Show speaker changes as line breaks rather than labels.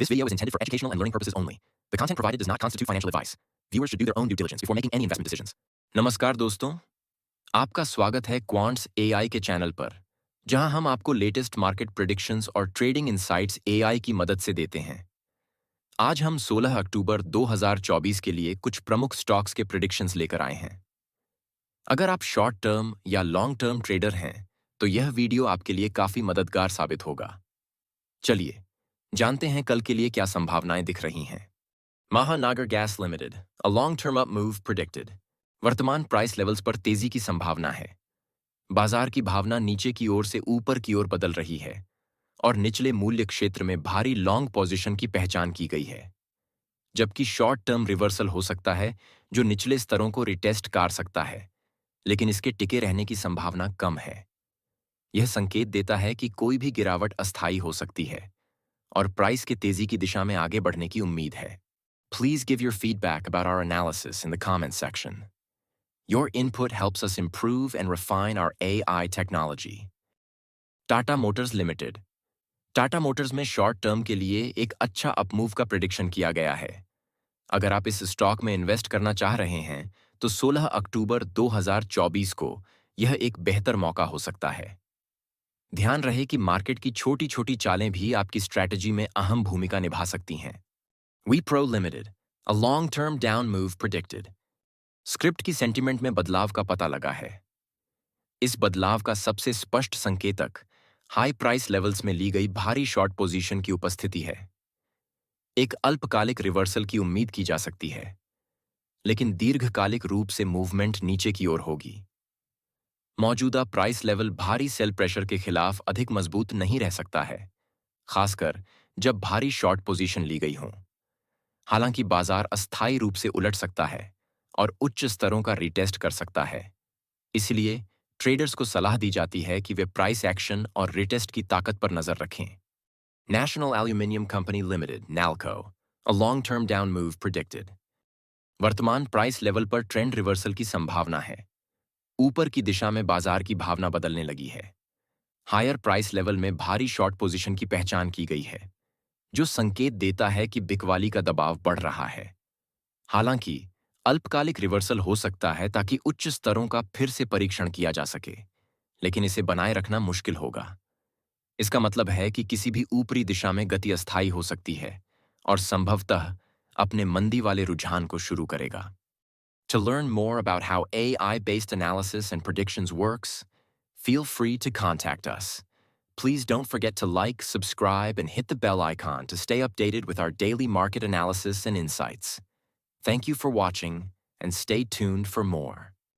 This video is intended for educational and learning purposes only. The content provided does not constitute financial advice. Viewers should do their own due diligence before making any investment decisions. नमस्कार दोस्तों, आपका स्वागत है quants AI के channel पर, जहां हम आपको लेटेस्ट मार्केट प्रेडिक्शंस और ट्रेडिंग इनसाइट्स एआई की मदद से देते हैं। आज हम 16 अक्टूबर 2024 के लिए कुछ प्रमुख स्टॉक्स के प्रेडिक्शंस लेकर आए हैं। अगर आप शॉर्ट टर्म या लॉन्ग टर्म ट्रेडर हैं, तो यह वीडियो आपके लिए काफी मददगार साबित होगा। चलिए जानते हैं कल के लिए क्या संभावनाएं दिख रही हैं। Mahanagar gas limited, a long term up move predicted. वर्तमान प्राइस लेवल्स पर तेजी की संभावना है। बाजार की भावना नीचे की ओर से ऊपर की ओर बदल रही है और निचले मूल्य क्षेत्र में भारी लॉन्ग पोजीशन की पहचान की गई है, जबकि शॉर्ट टर्म रिवर्सल हो सकता है जो निचले स्तरों को रिटेस्ट कर सकता है, लेकिन इसके टिके रहने की संभावना कम है। यह संकेत देता है कि कोई भी गिरावट अस्थायी हो सकती है और प्राइस के तेजी की दिशा में आगे बढ़ने की उम्मीद है। Please give your feedback about our analysis in the comments section. Your input helps us improve and refine our AI technology. Tata Motors limited. Tata Motors में शॉर्ट टर्म के लिए एक अच्छा अपमूव का प्रेडिक्शन किया गया है। अगर आप इस स्टॉक में इन्वेस्ट करना चाह रहे हैं, तो 16 अक्टूबर 2024 को यह एक बेहतर मौका हो सकता है। ध्यान रहे कि मार्केट की छोटी-छोटी चालें भी आपकी स्ट्रैटेजी में अहम भूमिका निभा सकती हैं। Wipro Limited, a long-term down move predicted. Script की सेंटिमेंट में बदलाव का पता लगा है। इस बदलाव का सबसे स्पष्ट संकेतक हाई प्राइस लेवल्स में ली गई भारी शॉर्ट पोजीशन की उपस्थिति है। एक अल्पकालिक रिवर्सल की उम्मीद की जा सकती है, लेकिन दीर्घकालिक रूप से मूवमेंट नीचे की ओर होगी। मौजूदा प्राइस लेवल भारी सेल प्रेशर के खिलाफ अधिक मजबूत नहीं रह सकता है, खासकर जब भारी शॉर्ट पोजीशन ली गई हो। हालांकि बाजार अस्थायी रूप से उलट सकता है और उच्च स्तरों का रिटेस्ट कर सकता है। इसलिए ट्रेडर्स को सलाह दी जाती है कि वे प्राइस एक्शन और रिटेस्ट की ताकत पर नजर रखें। National aluminium company limited, NALCO, अ long term down move predicted. वर्तमान प्राइस लेवल पर ट्रेंड रिवर्सल की संभावना है। ऊपर की दिशा में बाजार की भावना बदलने लगी है। हायर प्राइस लेवल में भारी शॉर्ट पोजीशन की पहचान की गई है, जो संकेत देता है कि बिकवाली का दबाव बढ़ रहा है। हालांकि अल्पकालिक रिवर्सल हो सकता है ताकि उच्च स्तरों का फिर से परीक्षण किया जा सके, लेकिन इसे बनाए रखना मुश्किल होगा। इसका मतलब है कि किसी भी ऊपरी दिशा में गति अस्थायी हो सकती है और संभवतः अपने मंदी वाले रुझान को शुरू करेगा। To learn more about how AI-based analysis and predictions works, feel free to contact us. Please don't forget to like, subscribe, and hit the bell icon to stay updated with our daily market analysis and insights. Thank you for watching, and stay tuned for more.